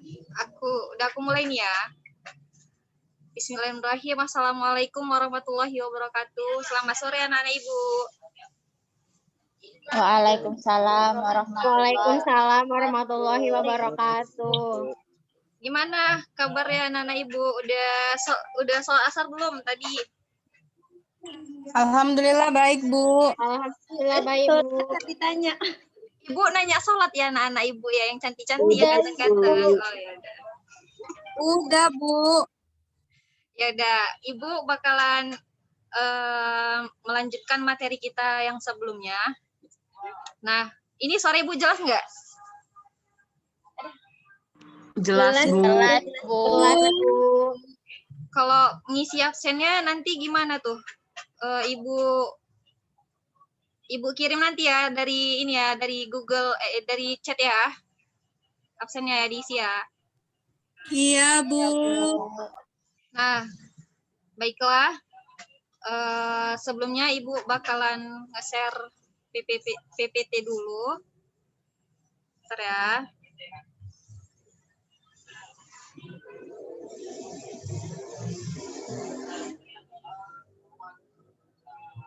Udah aku mulai nih ya. Bismillahirrahmanirrahim. Assalamualaikum warahmatullahi wabarakatuh. Selamat sore anak-anak Ibu. Waalaikumsalam warahmatullahi Waalaikumsalam warahmatullahi wabarakatuh. Gimana kabarnya anak-anak Ibu? Udah sholat asar belum tadi? Alhamdulillah baik, Bu. Alhamdulillah baik, Bu. Ditanya. Ibu nanya sholat ya anak-anak Ibu ya yang cantik-cantik ya, Udah, ganteng-ganteng. Oh ya udah. Udah, Bu. Ya udah, Ibu bakalan melanjutkan materi kita yang sebelumnya. Nah, ini suara Ibu jelas nggak? Jelas, Bu. Jelas, Bu. Kalau ngisi absennya nanti gimana tuh? Ibu kirim nanti ya dari ini ya, dari Google, dari chat ya. Absennya ya diisi ya. Iya, Bu. Nah, baiklah. Sebelumnya Ibu bakalan nge-share PPT dulu. Bentar ya.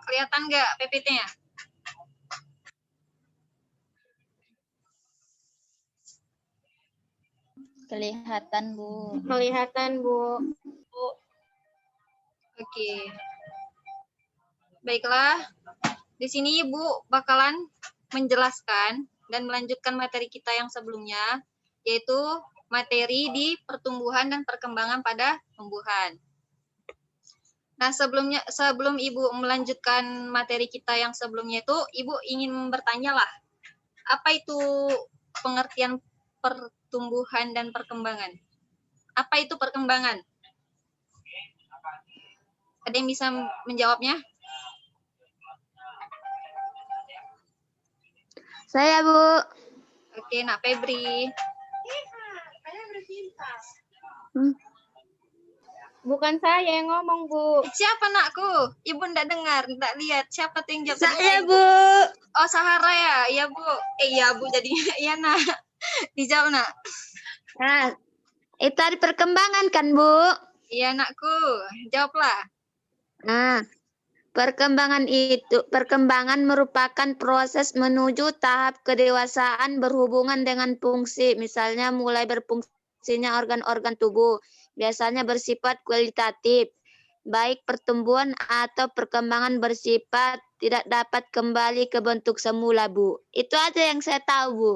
Kelihatan nggak PPT-nya? kelihatan, Bu. Kelihatan, Bu. Oke. Baiklah. Di sini Ibu bakalan menjelaskan dan melanjutkan materi kita yang sebelumnya, yaitu materi di pertumbuhan dan perkembangan pada tumbuhan. Nah, sebelum Ibu melanjutkan materi kita yang sebelumnya itu, Ibu ingin bertanya lah, apa itu pengertian pertumbuhan dan perkembangan? Apa itu perkembangan? Ada yang bisa menjawabnya? Saya, Bu. Oke, Nak Febri. Bukan saya yang ngomong, Bu. Siapa nakku? Ibu ndak dengar, ndak lihat. Siapa tuh yang jawab? Saya, Bu. Oh, Sahara ya? Iya, Bu. Iya, Bu. Jadi, iya, Nak. Dijawab, Nak. Nah, itu ada perkembangan kan, Bu? Iya, Nakku. Jawablah. Nah, perkembangan merupakan proses menuju tahap kedewasaan berhubungan dengan fungsi, misalnya mulai berfungsinya organ-organ tubuh, biasanya bersifat kualitatif, baik pertumbuhan atau perkembangan bersifat tidak dapat kembali ke bentuk semula, Bu. Itu aja yang saya tahu, Bu.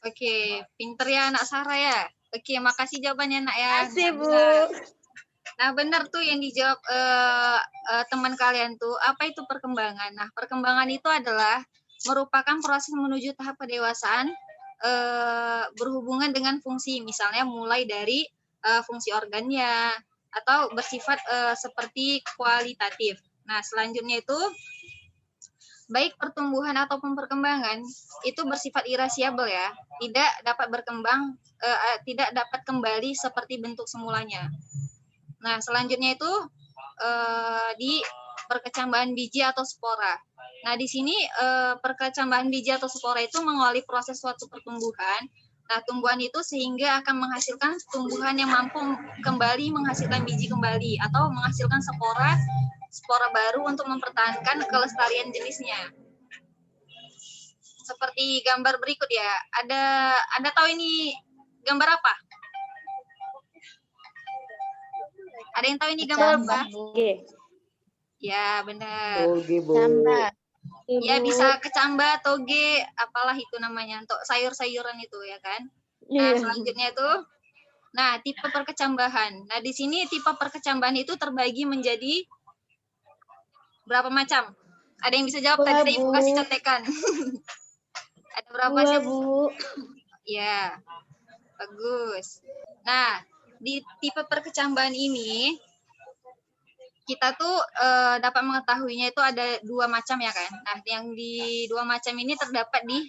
Oke, pinter ya anak Sarah ya. Oke, makasih jawabannya, Nak ya. Makasih, Bu. Nah, benar tuh yang dijawab teman kalian tuh, apa itu perkembangan? Nah, perkembangan itu adalah merupakan proses menuju tahap kedewasaan berhubungan dengan fungsi, misalnya mulai dari fungsi organnya atau bersifat seperti kualitatif. Nah, selanjutnya itu baik pertumbuhan ataupun perkembangan itu bersifat irasiabel ya, tidak dapat berkembang, tidak dapat kembali seperti bentuk semulanya. Nah, selanjutnya itu di perkecambahan biji atau spora. Nah, di sini perkecambahan biji atau spora itu mengawali proses suatu pertumbuhan. Nah, tumbuhan itu sehingga akan menghasilkan tumbuhan yang mampu kembali menghasilkan biji kembali atau menghasilkan spora baru untuk mempertahankan kelestarian jenisnya. Seperti gambar berikut ya. Anda tahu ini gambar apa? Ada yang tahu ini gambar apa? Ya, benar. Kecambah. Ya, bisa kecambah, toge, apalah itu namanya, untuk sayur-sayuran itu ya kan. Nah, selanjutnya itu, nah, tipe perkecambahan. Nah, di sini tipe perkecambahan itu terbagi menjadi berapa macam? Ada yang bisa jawab? Tadi Ibu kasih contekan. Ada berapa sih? Bu. Ya, bagus. Nah, di tipe perkecambahan ini kita tuh dapat mengetahuinya itu ada dua macam ya kan. Nah, yang di dua macam ini terdapat di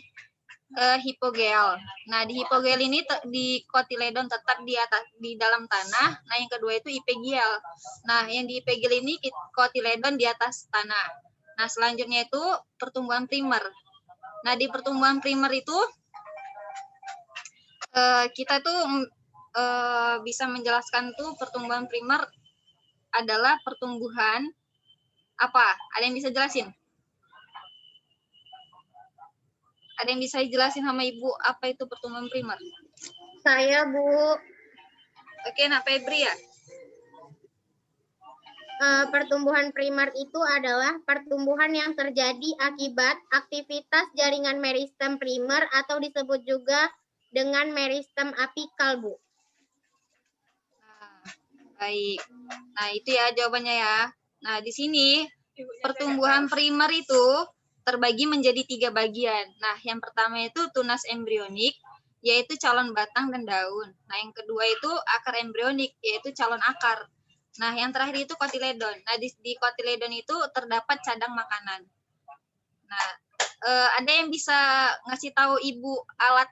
hipogeal. Nah, di hipogeal ini di kotiledon tetap di dalam tanah. Nah, yang kedua itu ipegial. Nah, yang di ipegial ini kotiledon di atas tanah. Nah, selanjutnya itu pertumbuhan primer. Nah, di pertumbuhan primer itu kita tuh bisa menjelaskan tuh pertumbuhan primer adalah pertumbuhan apa? Ada yang bisa jelasin? Ada yang bisa jelasin sama Ibu apa itu pertumbuhan primer? Saya, Bu. Oke, nah Febri ya? Pertumbuhan primer itu adalah pertumbuhan yang terjadi akibat aktivitas jaringan meristem primer atau disebut juga dengan meristem apikal, Bu. Nah, baik. Nah, itu ya jawabannya ya. Nah, di sini pertumbuhan primer itu terbagi menjadi 3 bagian. Nah, yang pertama itu tunas embrionik, yaitu calon batang dan daun. Nah, yang kedua itu akar embrionik, yaitu calon akar. Nah, yang terakhir itu kotiledon. Nah, di kotiledon itu terdapat cadang makanan. Nah, ada yang bisa ngasih tahu Ibu alat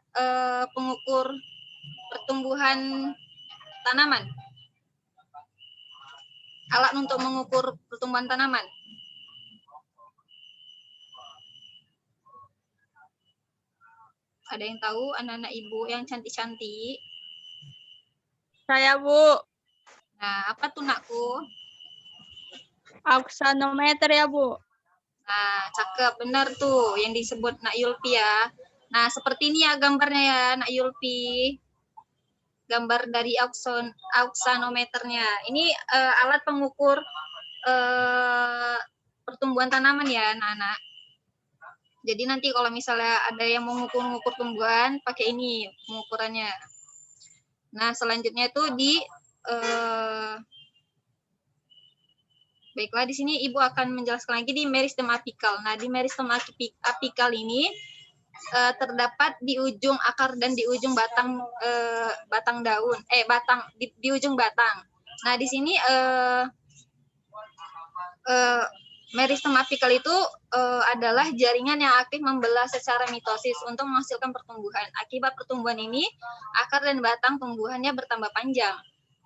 pengukur pertumbuhan tanaman? Alat untuk mengukur pertumbuhan tanaman? Ada yang tahu anak-anak Ibu yang cantik-cantik? Saya, Bu. Nah, apa tuh nakku? Auksanometer ya, Bu. Nah, cakep, benar tuh yang disebut Nak Yulpi ya. Nah, seperti ini ya gambarnya ya, Nak Yulpi. Gambar dari auksanometernya. Ini alat pengukur pertumbuhan tanaman ya, anak-anak. Jadi nanti kalau misalnya ada yang mau mengukur tumbuhan, pakai ini pengukurannya. Nah, selanjutnya itu baiklah, di sini Ibu akan menjelaskan lagi di meristem apikal. Nah, di meristem apikal ini terdapat di ujung akar dan di ujung batang daun, di ujung batang. Nah, di sini meristem apikal itu adalah jaringan yang aktif membelah secara mitosis untuk menghasilkan pertumbuhan. Akibat pertumbuhan ini, akar dan batang tumbuhannya bertambah panjang.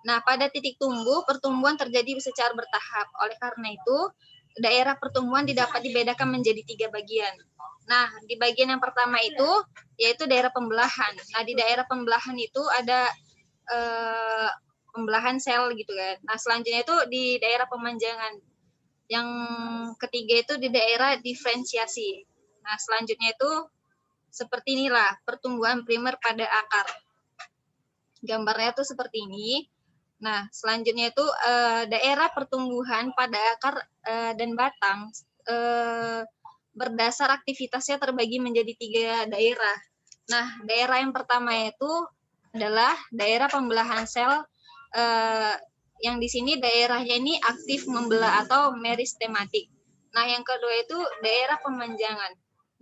Nah, pada titik tumbuh, pertumbuhan terjadi secara bertahap. Oleh karena itu, daerah pertumbuhan didapat dibedakan menjadi 3 bagian. Nah, di bagian yang pertama itu, yaitu daerah pembelahan. Nah, di daerah pembelahan itu ada pembelahan sel gitu kan. Nah, selanjutnya itu di daerah pemanjangan. Yang ketiga itu di daerah diferensiasi. Nah, selanjutnya itu seperti inilah pertumbuhan primer pada akar. Gambarnya tuh seperti ini. Nah, selanjutnya itu daerah pertumbuhan pada akar dan batang berdasar aktivitasnya terbagi menjadi 3 daerah. Nah, daerah yang pertama itu adalah daerah pembelahan sel yang di sini daerahnya ini aktif membelah atau meristematik. Nah, yang kedua itu daerah pemanjangan.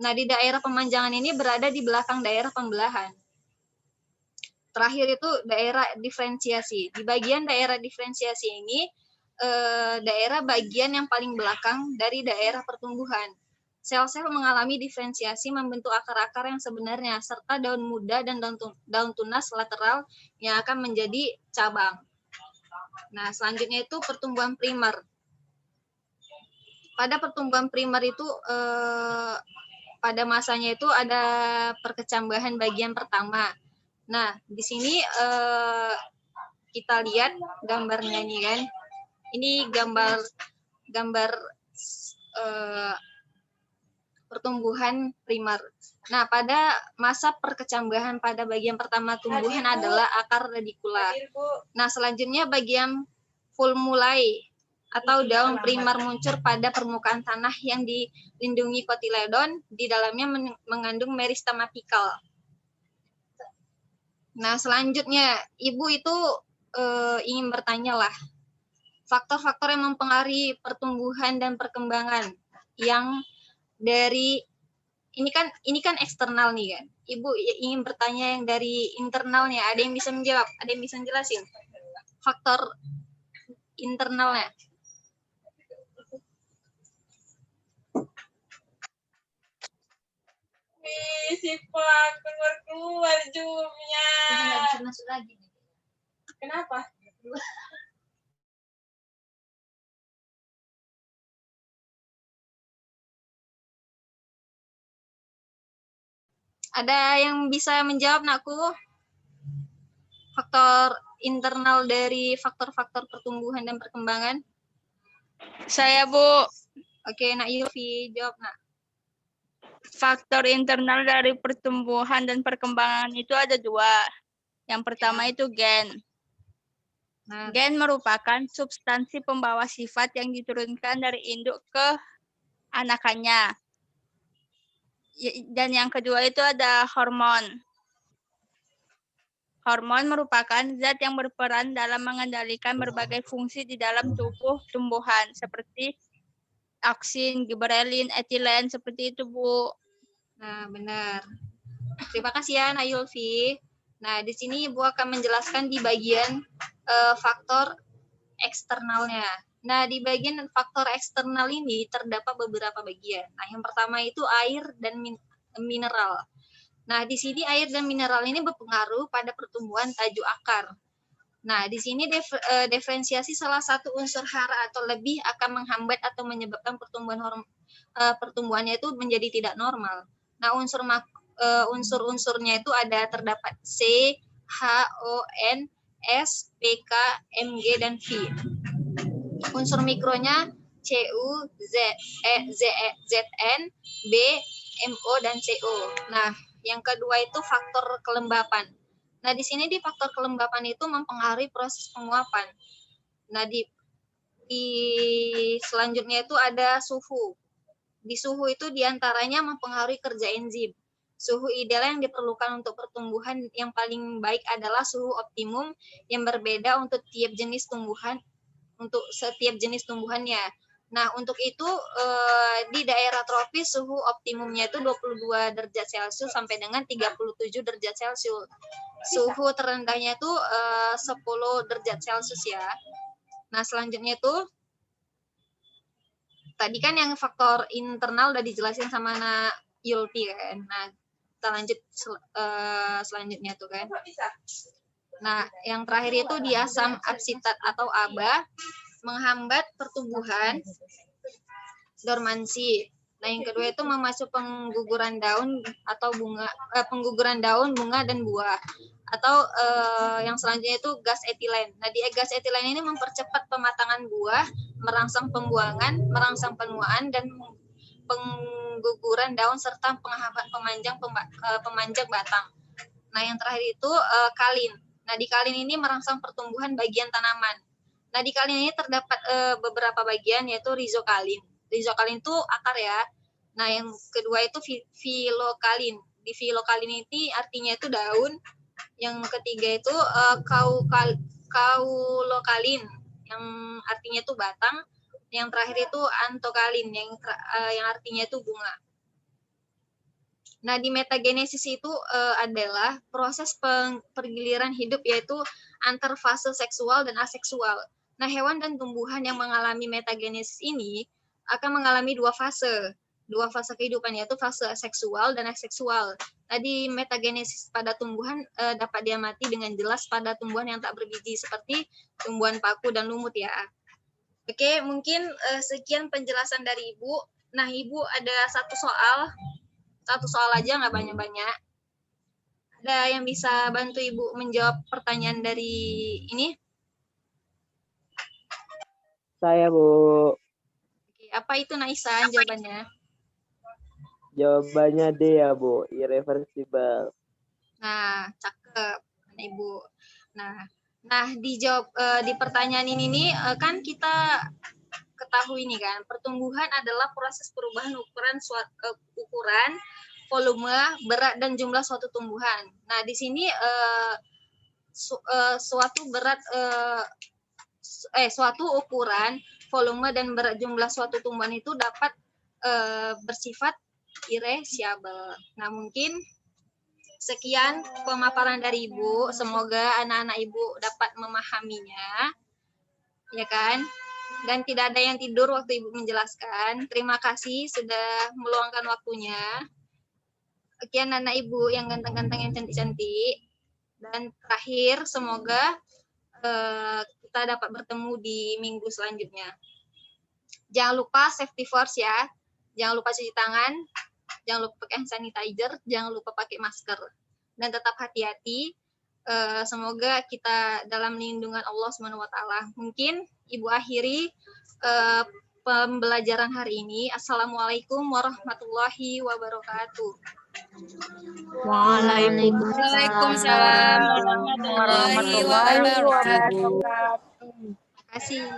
Nah, di daerah pemanjangan ini berada di belakang daerah pembelahan. Terakhir itu daerah diferensiasi. Di bagian daerah diferensiasi ini, daerah bagian yang paling belakang dari daerah pertumbuhan. Sel-sel mengalami diferensiasi membentuk akar-akar yang sebenarnya, serta daun muda dan daun tunas lateral yang akan menjadi cabang. Nah, selanjutnya itu pertumbuhan primer. Pada pertumbuhan primer itu, pada masanya itu ada perkecambahan bagian pertama. Nah, di sini kita lihat gambarnya nih kan. Ini gambar pertumbuhan primer. Nah, pada masa perkecambahan pada bagian pertama tumbuhan adalah akar radikula. Nah, selanjutnya bagian fulmulai atau daun primer muncul pada permukaan tanah yang dilindungi kotiledon, di dalamnya mengandung meristem apikal. Nah, selanjutnya Ibu itu ingin bertanya lah, faktor-faktor yang mempengaruhi pertumbuhan dan perkembangan yang dari ini kan eksternal nih kan. Ibu ingin bertanya yang dari internalnya. Ada yang bisa menjawab? Ada yang bisa jelasin faktor internalnya? Sifat keluar zoomnya. Nggak bisa masuk lagi. Kenapa? Ada yang bisa menjawab, nakku? faktor internal dari faktor-faktor pertumbuhan dan perkembangan? Saya, Bu. Oke, Nak Yulfi, jawab, Nak. Faktor internal dari pertumbuhan dan perkembangan itu ada 2. Yang pertama itu gen. Nah, Gen merupakan substansi pembawa sifat yang diturunkan dari induk ke anakannya. Dan yang kedua itu ada hormon. Hormon merupakan zat yang berperan dalam mengendalikan berbagai fungsi di dalam tubuh tumbuhan seperti aksin, giberelin, etilen, seperti itu, Bu. nah, benar. Terima kasih ya, Nak Yulfi. Nah, di sini Ibu akan menjelaskan di bagian faktor eksternalnya. Nah, di bagian faktor eksternal ini terdapat beberapa bagian. Nah, yang pertama itu air dan mineral. Nah, di sini air dan mineral ini berpengaruh pada pertumbuhan tajuk akar. Nah, di sini diferensiasi salah satu unsur hara atau lebih akan menghambat atau menyebabkan pertumbuhannya itu menjadi tidak normal. Nah, unsur-unsurnya itu terdapat C, H, O, N, S, P, K, Mg, dan V. Unsur mikronya Cu, Zn, B, Mo, dan Co. Nah, yang kedua itu faktor kelembapan. Nah, di sini di faktor kelembapan itu mempengaruhi proses penguapan. Nah, di selanjutnya itu ada suhu. Di suhu itu diantaranya mempengaruhi kerja enzim. Suhu ideal yang diperlukan untuk pertumbuhan yang paling baik adalah suhu optimum yang berbeda untuk tiap jenis tumbuhan, untuk setiap jenis tumbuhannya. Nah, untuk itu di daerah tropis suhu optimumnya itu 22 derajat Celcius sampai dengan 37 derajat Celcius. Suhu terendahnya itu 10 derajat Celcius ya. Nah, selanjutnya itu tadi kan yang faktor internal udah dijelasin sama Nak Yulfi kan. Nah, kita lanjut selanjutnya tuh kan. Nah, yang terakhir itu di asam absitat atau ABA menghambat pertumbuhan dormansi. Nah, yang kedua itu memacu pengguguran daun atau pengguguran daun, bunga, dan buah. Atau yang selanjutnya itu gas etilen. Nah, di gas etilen ini mempercepat pematangan buah, merangsang pembuangan, merangsang penuaan, dan pengguguran daun serta pemanjang batang. Nah, yang terakhir itu kalin. Nah, di kalin ini merangsang pertumbuhan bagian tanaman. Nah, di kalin ini terdapat beberapa bagian yaitu rizokalin. Rizokalin itu akar ya. Nah, yang kedua itu filokalin. Di filokalin ini artinya itu daun. Yang ketiga itu kaulokalin yang artinya itu batang. Yang terakhir itu antokalin yang artinya itu bunga. Nah, di metagenesis itu adalah proses pergiliran hidup yaitu antar fase seksual dan aseksual. Nah, hewan dan tumbuhan yang mengalami metagenesis ini akan mengalami dua fase kehidupan yaitu fase seksual dan aseksual. Tadi metagenesis pada tumbuhan dapat diamati dengan jelas pada tumbuhan yang tak berbiji seperti tumbuhan paku dan lumut ya. Oke, mungkin sekian penjelasan dari Ibu. Nah, Ibu ada satu soal aja, nggak banyak-banyak. Ada yang bisa bantu Ibu menjawab pertanyaan dari ini? Saya, Bu. Oke, apa itu Naisa jawabannya? Jawabannya D ya, Bu. Irreversible. Nah, cakep, Ibu. Nah, di pertanyaan ini nih kan kita ketahui nih kan, pertumbuhan adalah proses perubahan ukuran, volume, berat dan jumlah suatu tumbuhan. Nah, di sini suatu ukuran, volume dan berat jumlah suatu tumbuhan itu dapat bersifat irreversible. Nah, mungkin sekian pemaparan dari Ibu. Semoga anak-anak Ibu dapat memahaminya. Ya kan? Dan tidak ada yang tidur waktu Ibu menjelaskan. Terima kasih sudah meluangkan waktunya. Sekian anak Ibu yang ganteng-ganteng, yang cantik-cantik. Dan terakhir, semoga kita dapat bertemu di minggu selanjutnya. Jangan lupa safety first ya. Jangan lupa cuci tangan. Jangan lupa pakai hand sanitizer. Jangan lupa pakai masker. Dan tetap hati-hati. Semoga kita dalam lindungan Allah Subhanahu wa taala. Mungkin Ibu akhiri pembelajaran hari ini. Assalamualaikum warahmatullahi wabarakatuh. Waalaikumsalam warahmatullahi wabarakatuh. Terima kasih.